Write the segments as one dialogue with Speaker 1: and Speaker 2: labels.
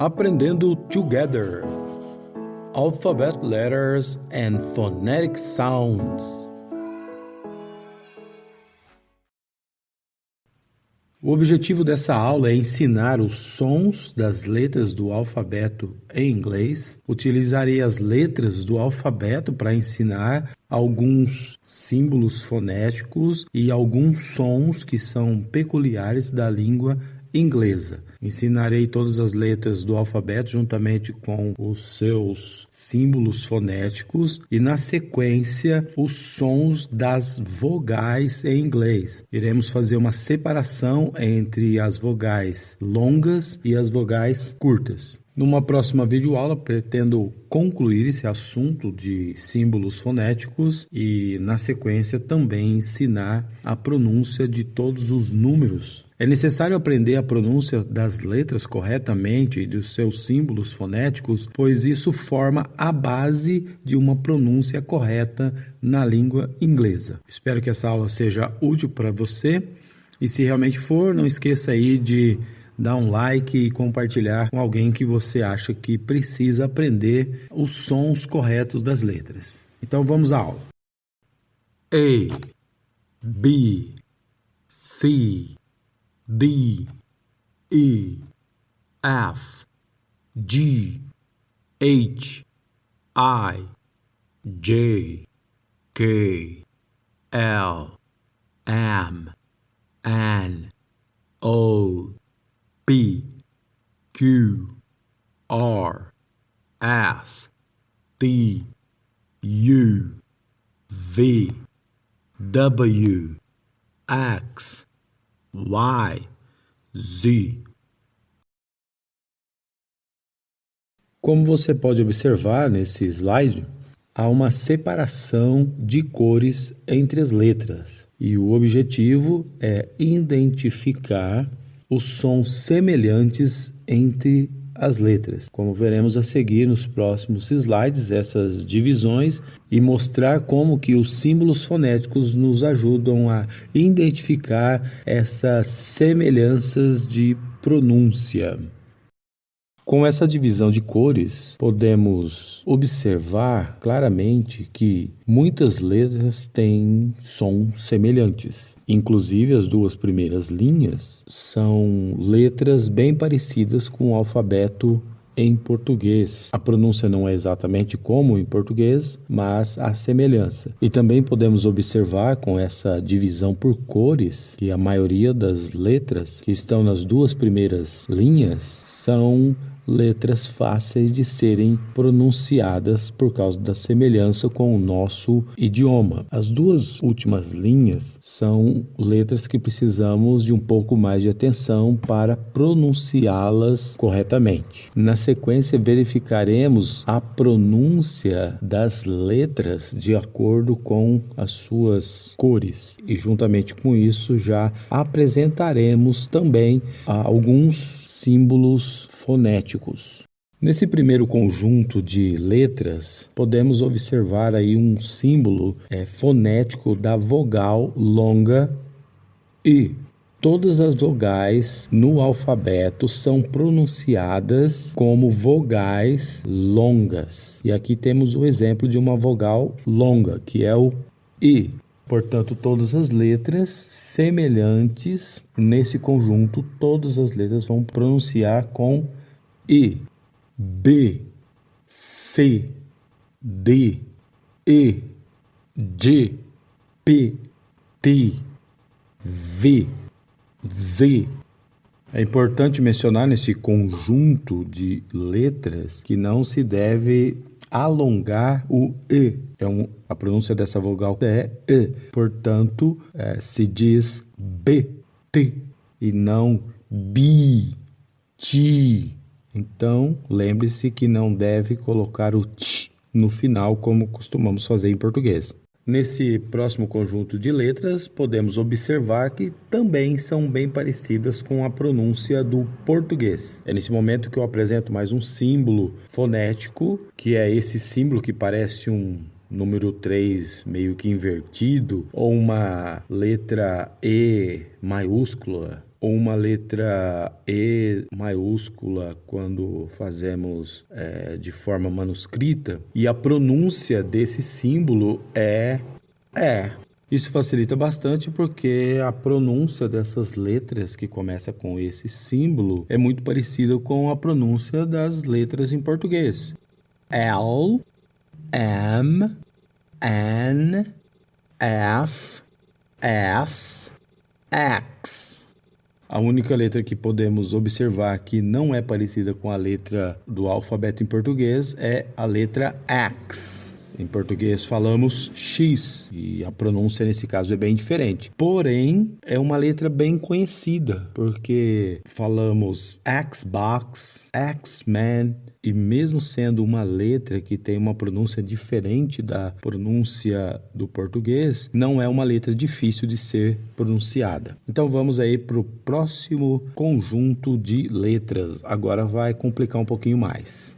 Speaker 1: Aprendendo Together Alphabet Letters and Phonetic Sounds. O objetivo dessa aula é ensinar os sons das letras do alfabeto em inglês. Utilizarei as letras do alfabeto para ensinar alguns símbolos fonéticos e alguns sons que são peculiares da língua inglesa. Ensinarei todas as letras do alfabeto juntamente com os seus símbolos fonéticos e, na sequência, os sons das vogais em inglês. Iremos fazer uma separação entre as vogais longas e as vogais curtas. Numa próxima videoaula, pretendo concluir esse assunto de símbolos fonéticos e, na sequência, também ensinar a pronúncia de todos os números. É necessário aprender a pronúncia das letras corretamente e dos seus símbolos fonéticos, pois isso forma a base de uma pronúncia correta na língua inglesa. Espero que essa aula seja útil para você e, se realmente for, não esqueça aí de dar um like e compartilhar com alguém que você acha que precisa aprender os sons corretos das letras. Então vamos à aula. A, B, C, D, E, F, G, H, I, J, K, L, M, N, O, P, Q, R, S, T, U, V, W, X, Y, Z. Como você pode observar nesse slide, há uma separação de cores entre as letras e o objetivo é identificar os sons semelhantes entre as letras. Como veremos a seguir nos próximos slides, essas divisões e mostrar como que os símbolos fonéticos nos ajudam a identificar essas semelhanças de pronúncia. Com essa divisão de cores, podemos observar claramente que muitas letras têm sons semelhantes. Inclusive, as duas primeiras linhas são letras bem parecidas com o alfabeto em português. A pronúncia não é exatamente como em português, mas há semelhança. E também podemos observar com essa divisão por cores que a maioria das letras que estão nas duas primeiras linhas são letras fáceis de serem pronunciadas por causa da semelhança com o nosso idioma. As duas últimas linhas são letras que precisamos de um pouco mais de atenção para pronunciá-las corretamente. Na sequência, verificaremos a pronúncia das letras de acordo com as suas cores e, juntamente com isso, já apresentaremos também alguns símbolos fonéticos. Nesse primeiro conjunto de letras, podemos observar aí um símbolo fonético da vogal longa I. Todas as vogais no alfabeto são pronunciadas como vogais longas. E aqui temos o exemplo de uma vogal longa, que é o I. Portanto, todas as letras semelhantes nesse conjunto, todas as letras vão pronunciar com I. B, C, D, E, G, P, T, V, Z. É importante mencionar nesse conjunto de letras que não se deve alongar o E. A pronúncia dessa vogal é E. Portanto, se diz B, T e não bi, ti. Então, lembre-se que não deve colocar o t no final, como costumamos fazer em português. Nesse próximo conjunto de letras, podemos observar que também são bem parecidas com a pronúncia do português. É nesse momento que eu apresento mais um símbolo fonético, que é esse símbolo que parece um número 3 meio que invertido, ou uma letra E maiúscula ou uma letra E maiúscula quando fazemos de forma manuscrita, e a pronúncia desse símbolo é E. Isso facilita bastante porque a pronúncia dessas letras que começa com esse símbolo é muito parecida com a pronúncia das letras em português. L, M, N, F, S, X. A única letra que podemos observar que não é parecida com a letra do alfabeto em português é a letra X. Em português falamos X e a pronúncia nesse caso é bem diferente. Porém, é uma letra bem conhecida, porque falamos Xbox, X-Men, e mesmo sendo uma letra que tem uma pronúncia diferente da pronúncia do português, não é uma letra difícil de ser pronunciada. Então vamos aí para o próximo conjunto de letras. Agora vai complicar um pouquinho mais.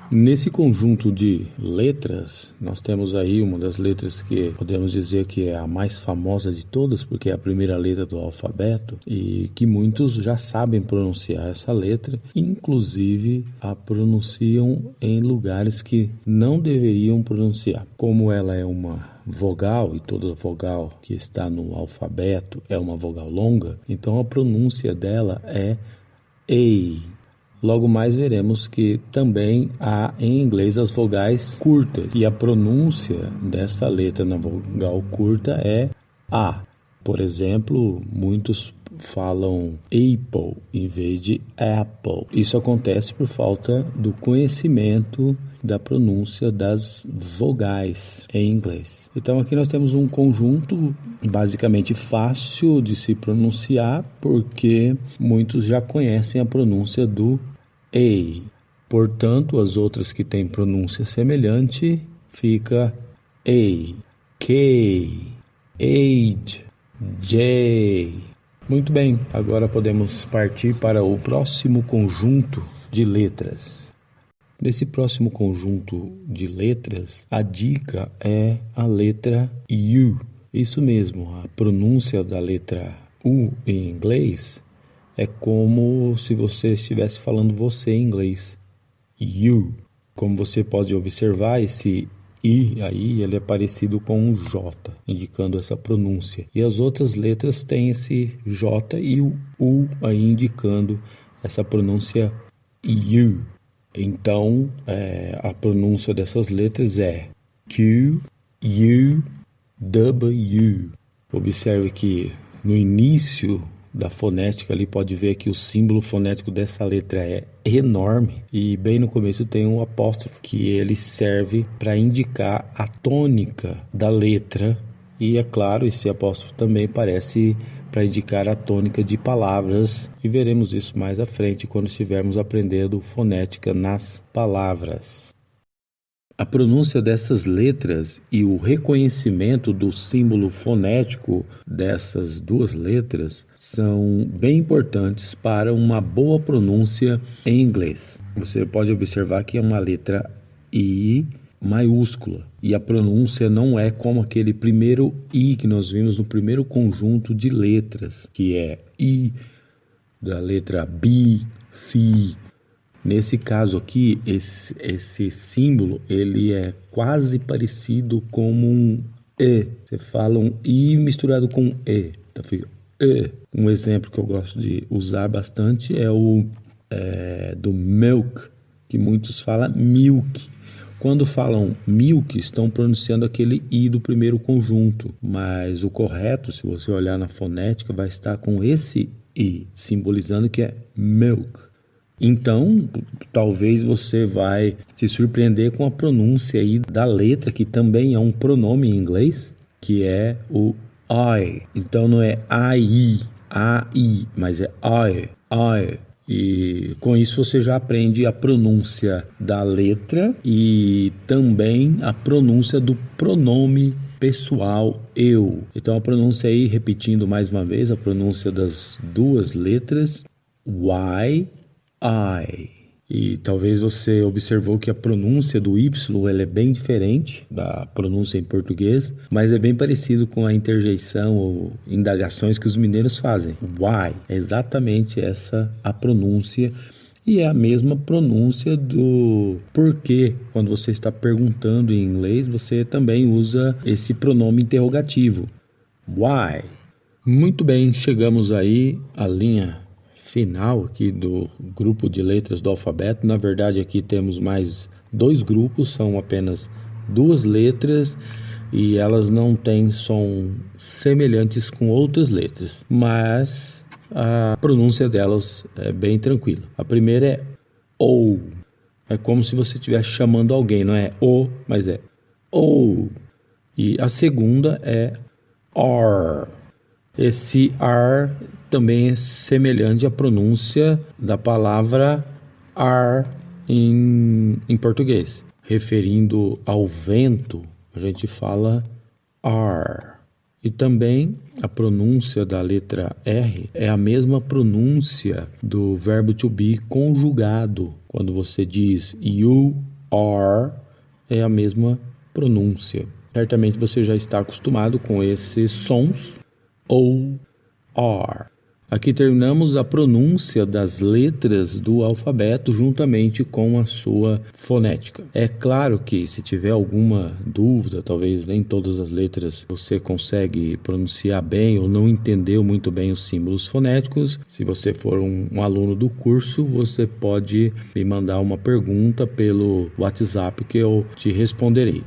Speaker 1: Nesse conjunto de letras, nós temos aí uma das letras que podemos dizer que é a mais famosa de todas, porque é a primeira letra do alfabeto e que muitos já sabem pronunciar essa letra, inclusive a pronunciam em lugares que não deveriam pronunciar. Como ela é uma vogal e toda vogal que está no alfabeto é uma vogal longa, então a pronúncia dela é A. Logo mais veremos que também há em inglês as vogais curtas e a pronúncia dessa letra na vogal curta é A. Por exemplo, muitos falam apple em vez de apple. Isso acontece por falta do conhecimento da pronúncia das vogais em inglês. Então aqui nós temos um conjunto basicamente fácil de se pronunciar, porque muitos já conhecem a pronúncia do A. Portanto, as outras que têm pronúncia semelhante fica A, K, H, J. Muito bem, agora podemos partir para o próximo conjunto de letras. Nesse próximo conjunto de letras, a dica é a letra U. Isso mesmo, a pronúncia da letra U em inglês é como se você estivesse falando você em inglês. You. Como você pode observar, esse I aí ele é parecido com um J, indicando essa pronúncia. E as outras letras têm esse J e o U aí indicando essa pronúncia U. Então, a pronúncia dessas letras é Q, U, W. Observe que no início da fonética ali pode ver que o símbolo fonético dessa letra é enorme e bem no começo tem um apóstrofo que ele serve para indicar a tônica da letra e é claro, esse apóstrofo também aparece para indicar a tônica de palavras e veremos isso mais à frente quando estivermos aprendendo fonética nas palavras. A pronúncia dessas letras e o reconhecimento do símbolo fonético dessas duas letras são bem importantes para uma boa pronúncia em inglês. Você pode observar que é uma letra I maiúscula e a pronúncia não é como aquele primeiro I que nós vimos no primeiro conjunto de letras, que é I da letra B, C. Nesse caso aqui, esse símbolo, ele é quase parecido como um E. Você fala um I misturado com E. Então fica E. Um exemplo que eu gosto de usar bastante é o do milk, que muitos falam milk. Quando falam milk, estão pronunciando aquele I do primeiro conjunto. Mas o correto, se você olhar na fonética, vai estar com esse I, simbolizando que é milk. Então, talvez você vai se surpreender com a pronúncia aí da letra, que também é um pronome em inglês, que é o I. Então não é AI, mas é I. E com isso você já aprende a pronúncia da letra e também a pronúncia do pronome pessoal eu. Então a pronúncia aí, repetindo mais uma vez, a pronúncia das duas letras Y, I. E talvez você observou que a pronúncia do Y ela é bem diferente da pronúncia em português, mas é bem parecido com a interjeição ou indagações que os mineiros fazem. Why é exatamente essa a pronúncia e é a mesma pronúncia do porquê. Quando você está perguntando em inglês, você também usa esse pronome interrogativo. Why? Muito bem, chegamos aí à linha final aqui do grupo de letras do alfabeto. Na verdade, aqui temos mais 2 grupos, são apenas 2 letras e elas não têm som semelhantes com outras letras, mas a pronúncia delas é bem tranquila. A primeira é O. É como se você estivesse chamando alguém, não é O, mas é O. E a segunda é R. Esse R também é semelhante à pronúncia da palavra ar em português. Referindo ao vento, a gente fala ar. E também a pronúncia da letra R é a mesma pronúncia do verbo to be conjugado. Quando você diz you are, é a mesma pronúncia. Certamente você já está acostumado com esses sons. O, R. Aqui terminamos a pronúncia das letras do alfabeto juntamente com a sua fonética. É claro que se tiver alguma dúvida, talvez nem todas as letras você consegue pronunciar bem ou não entendeu muito bem os símbolos fonéticos. Se você for um aluno do curso, você pode me mandar uma pergunta pelo WhatsApp que eu te responderei.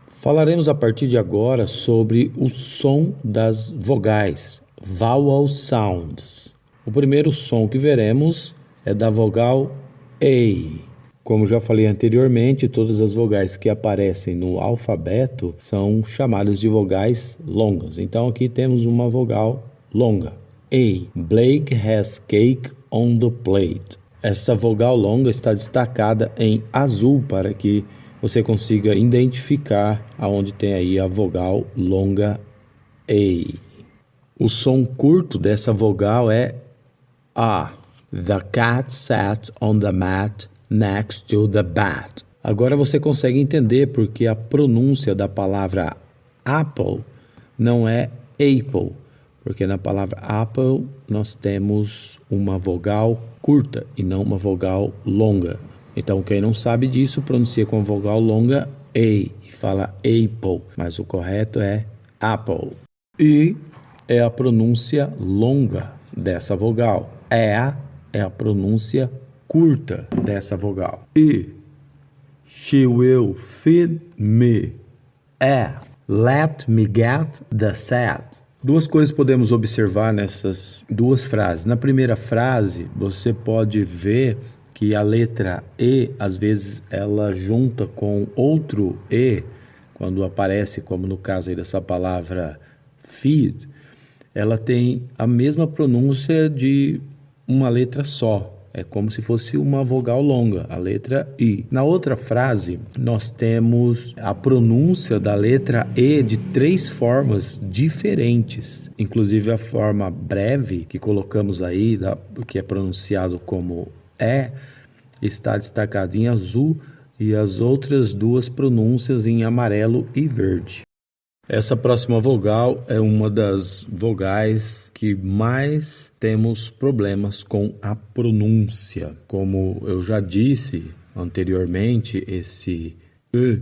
Speaker 1: Falaremos a partir de agora sobre o som das vogais, vowel sounds. O primeiro som que veremos é da vogal A. Como já falei anteriormente, todas as vogais que aparecem no alfabeto são chamadas de vogais longas. Então aqui temos uma vogal longa. A. Blake has cake on the plate. Essa vogal longa está destacada em azul para que você consiga identificar aonde tem aí a vogal longa A. O som curto dessa vogal é A. The cat sat on the mat next to the bat. Agora você consegue entender porque a pronúncia da palavra apple não é apple, porque na palavra apple nós temos uma vogal curta e não uma vogal longa. Então, quem não sabe disso, pronuncia com a vogal longa A e fala apple, mas o correto é apple. E é a pronúncia longa dessa vogal. É a pronúncia curta dessa vogal. E she will feed me. Let me get the set. Duas coisas podemos observar nessas duas frases. Na primeira frase, você pode ver que a letra E, às vezes, ela junta com outro E, quando aparece, como no caso aí dessa palavra feed, ela tem a mesma pronúncia de uma letra só. É como se fosse uma vogal longa, a letra I. Na outra frase, nós temos a pronúncia da letra E de 3 formas diferentes. Inclusive a forma breve que colocamos aí, que é pronunciado como está destacado em azul e as outras 2 pronúncias em amarelo e verde. Essa próxima vogal é uma das vogais que mais temos problemas com a pronúncia. Como eu já disse anteriormente, esse E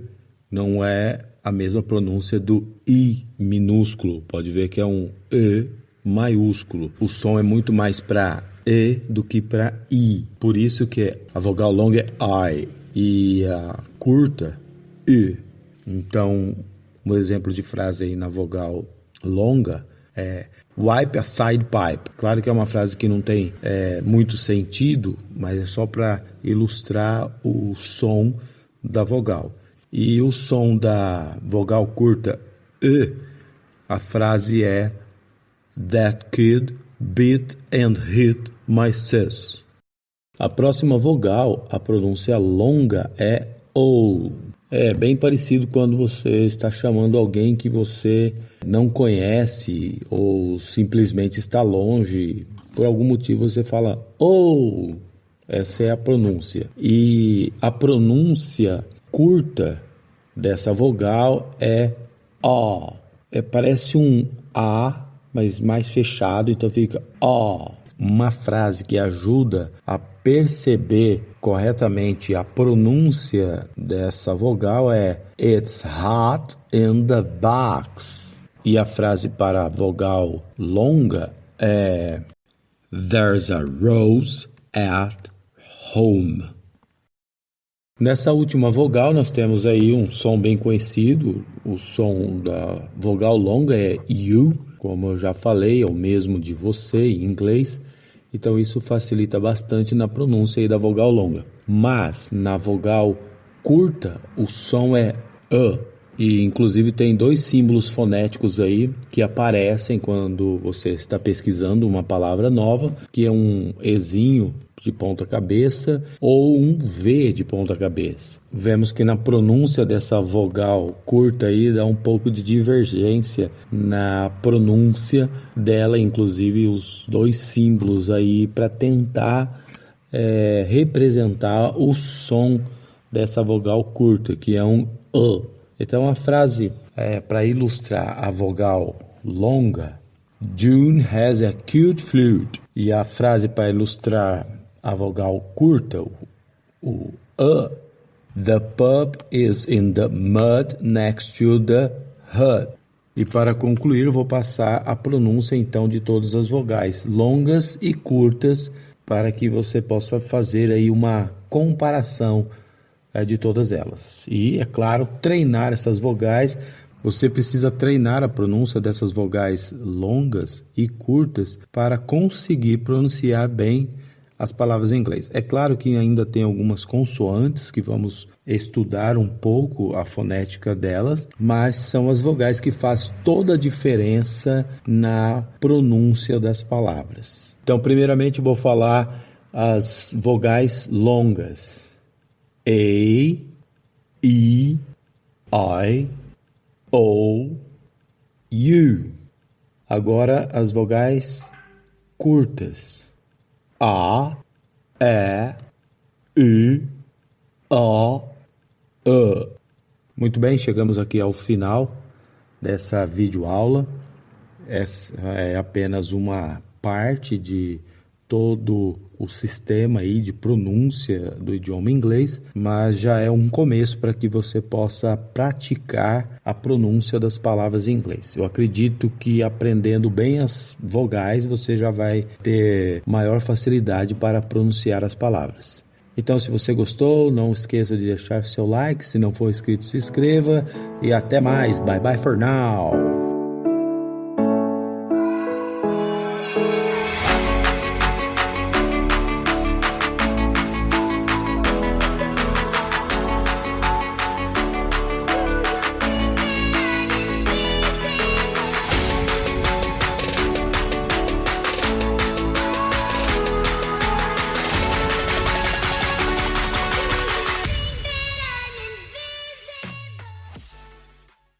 Speaker 1: não é a mesma pronúncia do I minúsculo. Pode ver que é um E maiúsculo. O som é muito mais para E do que para I. Por isso que a vogal longa é I e a curta I. Então, um exemplo de frase aí na vogal longa é wipe a side pipe. Claro que é uma frase que não tem muito sentido, mas é só para ilustrar o som da vogal. E o som da vogal curta E, a frase é that kid beat and hit my sis. A próxima vogal, a pronúncia longa é O. É bem parecido quando você está chamando alguém que você não conhece ou simplesmente está longe. Por algum motivo você fala oh. Essa é a pronúncia. E a pronúncia curta dessa vogal é ó. Parece um A, mas mais fechado, então fica ó. Uma frase que ajuda a perceber corretamente a pronúncia dessa vogal é It's hot in the box. E a frase para a vogal longa é There's a rose at home. Nessa última vogal nós temos aí um som bem conhecido. O som da vogal longa é you, como eu já falei, é o mesmo de você em inglês. Então isso facilita bastante na pronúncia aí da vogal longa. Mas na vogal curta o som é E inclusive tem dois símbolos fonéticos aí que aparecem quando você está pesquisando uma palavra nova, que é um Ezinho de ponta cabeça ou um V de ponta cabeça. Vemos que na pronúncia dessa vogal curta aí dá um pouco de divergência na pronúncia dela, inclusive os dois símbolos aí para tentar representar o som dessa vogal curta, que é um Então a frase para ilustrar a vogal longa, June has a cute flute. E a frase para ilustrar a vogal curta, o the pub is in the mud next to the hut. E para concluir, eu vou passar a pronúncia então de todas as vogais longas e curtas para que você possa fazer aí uma comparação de todas elas. E, é claro, treinar essas vogais. Você precisa treinar a pronúncia dessas vogais longas e curtas para conseguir pronunciar bem as palavras em inglês. É claro que ainda tem algumas consoantes que vamos estudar um pouco a fonética delas, mas são as vogais que fazem toda a diferença na pronúncia das palavras. Então, primeiramente, vou falar as vogais longas. A, E, I, O, U. Agora as vogais curtas. A, E, O, E. Muito bem, chegamos aqui ao final dessa videoaula. Essa é apenas uma parte de todo o sistema aí de pronúncia do idioma inglês, mas já é um começo para que você possa praticar a pronúncia das palavras em inglês. Eu acredito que aprendendo bem as vogais, você já vai ter maior facilidade para pronunciar as palavras. Então, se você gostou, não esqueça de deixar seu like. Se não for inscrito, se inscreva. E até mais. Bye bye for now.